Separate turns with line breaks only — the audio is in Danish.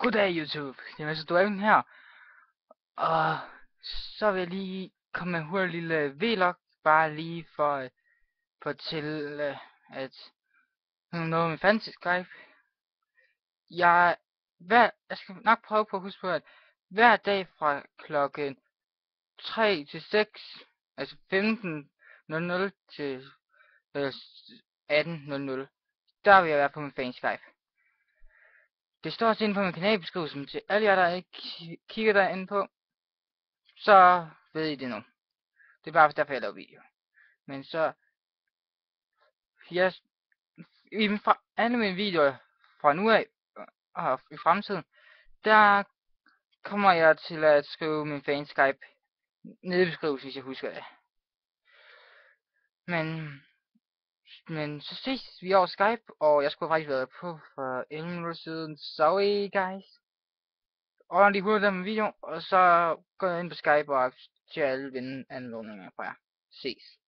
Goddag YouTube, det er Mads Dværgen her, og så vil jeg lige komme med en hurtig lille vlog, bare lige for at fortælle, at noget med fancy Skype. Jeg skal nok prøve på at huske på, at hver dag fra klokken 3 til 6, altså 15:00 til 18:00, der vil jeg være på min fan Skype. Det står også inde på min kanalbeskrivelse til alle jer, der ikke kigger derinde på. Så ved I det nu. Det er bare derfor, jeg laver video. Men så, alle mine videoer fra nu af og i fremtiden, der kommer jeg til at skrive min fan Skype nede i beskrivelsen, hvis jeg husker det. Men så ses vi over Skype, og jeg skulle faktisk været på for 11 minutter siden. Sorry guys. Og lige hurtigt med video, og så går jeg ind på Skype og accepterer alle anmodninger fra jer. Ses.